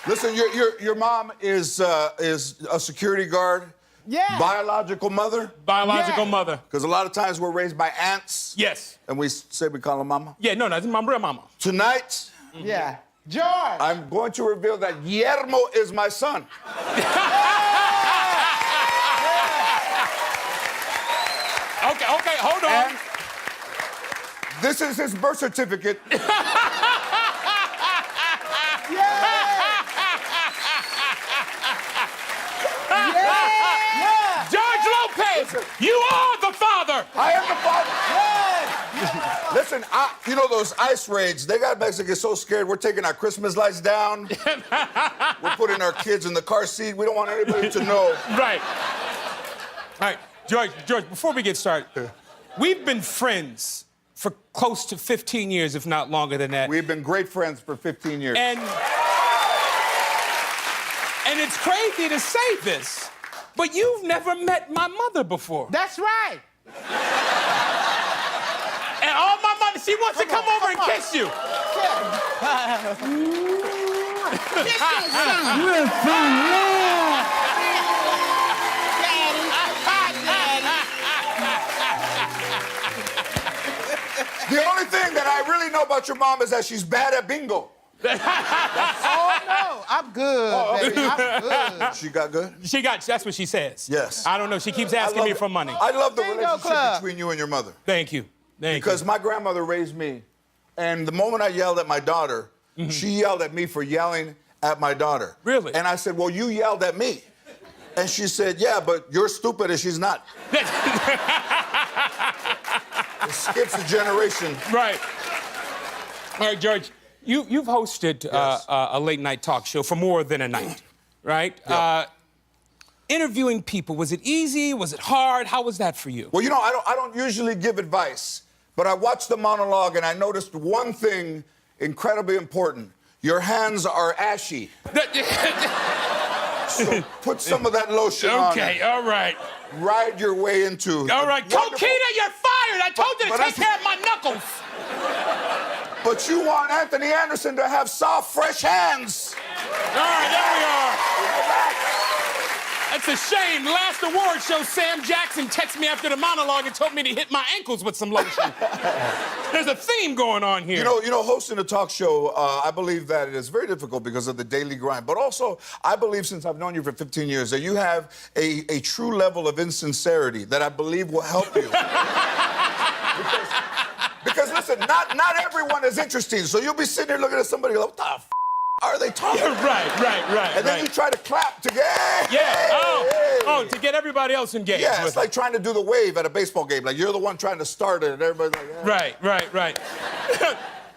Listen, your mom is a security guard. Yeah. Biological mother. Biological mother. Because a lot of times we're raised by aunts. Yes. And we say we call her mama. Yeah, no, that's my real mama. Tonight, Yeah. George. I'm going to reveal that Guillermo is my son. Okay, hold on. And this is his birth certificate. George Lopez, Listen. you are the father. I am the father. Listen, you know those ice raids, they got Mexico get so scared, we're taking our Christmas lights down. We're putting our kids in the car seat. We don't want anybody to know. Right. All right, George, before we get started, we've been friends for close to 15 years, if not longer than that. We've been great friends for 15 years. And it's crazy to say this, but you've never met my mother before. That's right. And all my mother, she wants to come over and kiss you. The only thing that I really know about your mom is that she's bad at bingo. Oh, no. I'm good, baby. I'm good. She got good? That's what she says. Yes. I don't know, she keeps asking me for money. I love the Bingo relationship club. between you and your mother. Thank you. Because my grandmother raised me, and the moment I yelled at my daughter, she yelled at me for yelling at my daughter. Really? And I said, well, you yelled at me. And she said, yeah, but you're stupid and she's not. It skips a generation. Right. All right, George, you've hosted Yes. a late-night talk show for more than a night, right? Yeah. Interviewing people, was it easy? Was it hard? How was that for you? Well, you know, I don't usually give advice, but I watched the monologue and I noticed one thing incredibly important. Your hands are ashy. So put some of that lotion on. Okay, all right. Ride your way into. All right, Coquina, you're fired. I told you to But take that's- care of my knuckles. But you want Anthony Anderson to have soft, fresh hands. All right, there we are. That's a shame. Last award show, Sam Jackson texted me after the monologue and told me to hit my ankles with some lotion. There's a theme going on here. You know, hosting a talk show, I believe that it is very difficult because of the daily grind. But also, I believe, since I've known you for 15 years, that you have a true level of insincerity that I believe will help you. because listen, not everyone is interesting. So you'll be sitting there looking at somebody like, what the f are they talking? Right. And then you try to clap to get. Yeah. Oh, to get everybody else engaged. Yeah, with it's like trying to do the wave at a baseball game. Like, you're the one trying to start it, and everybody's like, yeah. Right.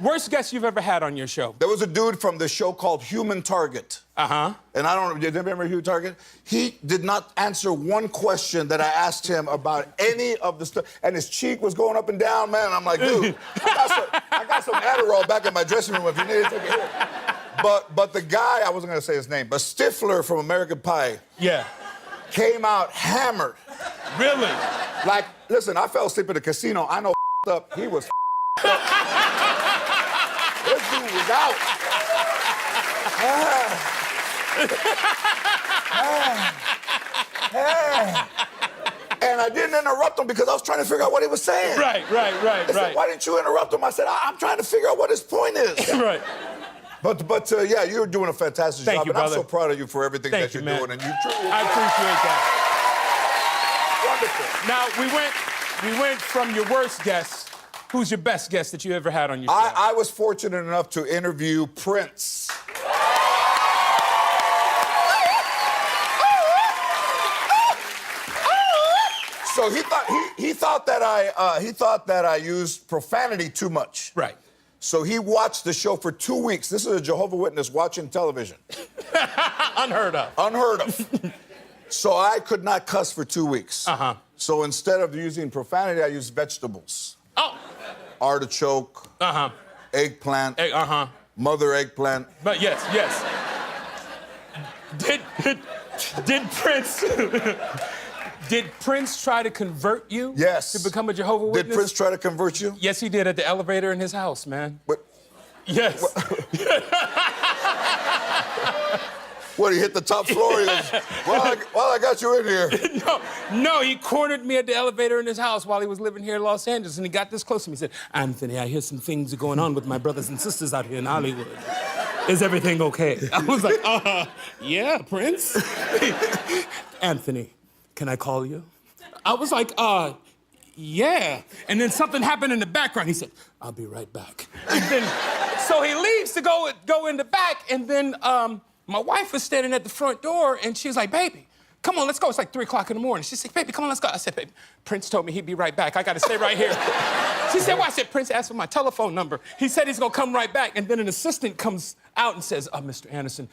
Worst guest you've ever had on your show? There was a dude from the show called Human Target. Uh-huh. And I don't know, did you remember Human Target? He did not answer one question that I asked him about any of the stuff. And his cheek was going up and down, man. I'm like, dude, I got some Adderall back in my dressing room if you need to take a hit. But the guy, I wasn't gonna say his name, but Stifler from American Pie. Yeah. Came out hammered. Really? Like, listen, I fell asleep at the casino. I know up. He was up. This dude was out. And I didn't interrupt him because I was trying to figure out what he was saying. Right. They said, why didn't you interrupt him? I said, I'm trying to figure out what his point is. Right. But yeah, you're doing a fantastic Thank job. you, and I'm brother. so proud of you for everything Thank that you, you're man. doing. And you truly I appreciate that. wonderful. Now, we went from your worst guest. Who's your best guest that you ever had on your show? I was fortunate enough to interview Prince. So he thought that I used profanity too much. Right. So he watched the show for 2 weeks. This is a Jehovah's Witness watching television. Unheard of. Unheard of. So I could not cuss for 2 weeks. Uh-huh. So instead of using profanity, I used vegetables. Oh. Artichoke. Uh-huh. Eggplant. Uh-huh. Mother eggplant. But yes. Did Prince... Did Prince try to convert you? Yes. To become a Jehovah's Witness? Did Prince try to convert you? Yes, he did at the elevator in his house, man. What? Yes. What, he hit the top floor? He goes, well, I got you in here. No, he cornered me at the elevator in his house while he was living here in Los Angeles, and he got this close to me. He said, Anthony, I hear some things are going on with my brothers and sisters out here in Hollywood. Is everything okay? I was like, yeah, Prince. Anthony, can I call you? I was like, yeah. And then something happened in the background. He said, I'll be right back. And then, so he leaves to go in the back, and then my wife was standing at the front door, and she was like, baby, come on, let's go. It's like 3 o'clock in the morning. She said, baby, come on, let's go. I said, baby, Prince told me he'd be right back. I got to stay right here. She said, well, I said, Prince asked for my telephone number. He said he's going to come right back. And then an assistant comes out and says, Mr. Anderson,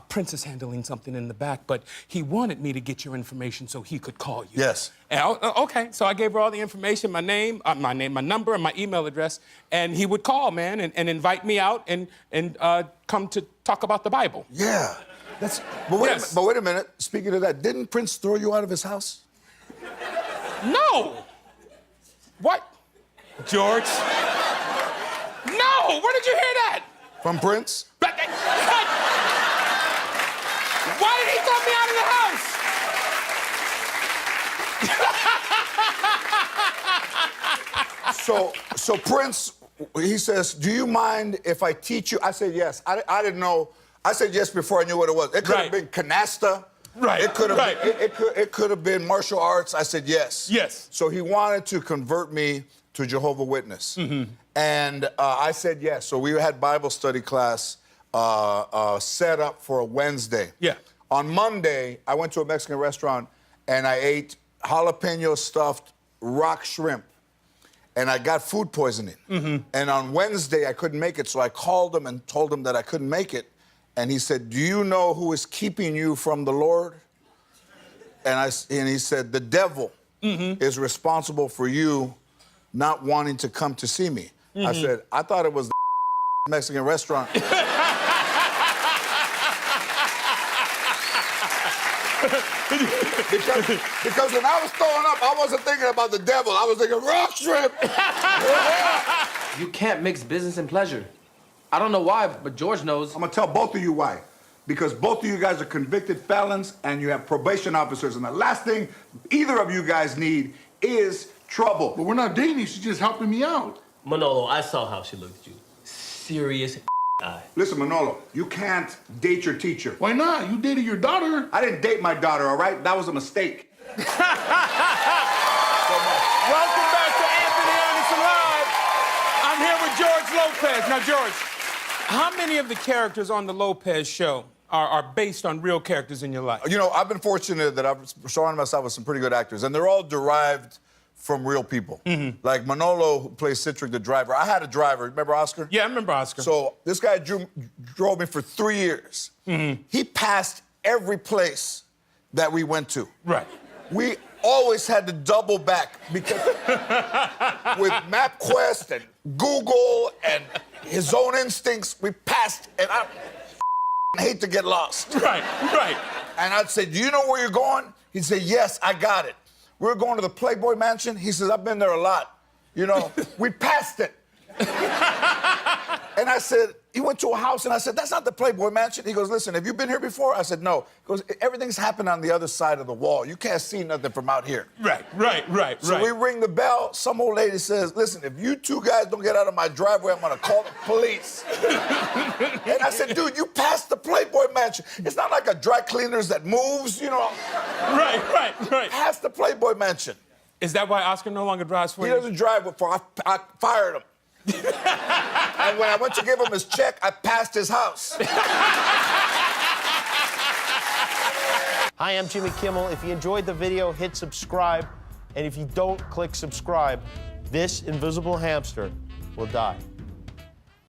Prince is handling something in the back, but he wanted me to get your information so he could call you. Yes. And okay, so I gave her all the information, my number, and my email address, and he would call, man, and invite me out and come to talk about the Bible. Yeah. But wait a minute. Speaking of that, didn't Prince throw you out of his house? No. What? George? No. Where did you hear that? From Prince? Why did he throw me out of the house? So Prince, he says, do you mind if I teach you? I said yes. I didn't know. I said yes before I knew what it was. It could have been canasta. Right. It could have been, it could have been martial arts. I said yes. Yes. So he wanted to convert me to Jehovah's Witness. Mm-hmm. And I said yes. So we had Bible study class set up for a Wednesday. Yeah. On Monday, I went to a Mexican restaurant and I ate jalapeno stuffed rock shrimp. And I got food poisoning. Mm-hmm. And on Wednesday, I couldn't make it. So I called him and told him that I couldn't make it. And he said, do you know who is keeping you from the Lord? And he said, the devil is responsible for you not wanting to come to see me. I said, I thought it was the Mexican restaurant. Because when I was throwing up, I wasn't thinking about the devil. I was thinking rock shrimp. You can't mix business and pleasure. I don't know why, but George knows. I'm gonna tell both of you why. Because both of you guys are convicted felons and you have probation officers. And the last thing either of you guys need is trouble. But we're not dating. She's just helping me out. Manolo, I saw how she looked at you. Serious eye. Listen, Manolo, you can't date your teacher. Why not? You dated your daughter. I didn't date my daughter, all right? That was a mistake. Welcome back to Anthony Anderson Live. I'm here with George Lopez. Now, George, how many of the characters on the Lopez show are based on real characters in your life? You know, I've been fortunate that I've surrounded myself with some pretty good actors, and they're all derived from real people. Mm-hmm. Like Manolo, who plays Citric, the driver. I had a driver. Remember Oscar? Yeah, I remember Oscar. So this guy drove me for 3 years. Mm-hmm. He passed every place that we went to. Right. We always had to double back because with MapQuest and Google and his own instincts, we passed, and I hate to get lost. Right. And I'd say, do you know where you're going? He'd say, yes, I got it. We were going to the Playboy Mansion. He says, I've been there a lot. You know, we passed it. And I said, he went to a house, and I said, that's not the Playboy Mansion. He goes, listen, have you been here before? I said, no. He goes, everything's happened on the other side of the wall. You can't see nothing from out here. Right. So we ring the bell. Some old lady says, listen, if you two guys don't get out of my driveway, I'm going to call the police. And I said, dude, you passed the Playboy Mansion. It's not like a dry cleaners that moves, you know. Right. Past the Playboy Mansion. Is that why Oscar no longer drives for you? He doesn't drive before I fired him. And when I went to give him his check, I passed his house. Hi, I'm Jimmy Kimmel. If you enjoyed the video, hit subscribe. And if you don't click subscribe, this invisible hamster will die.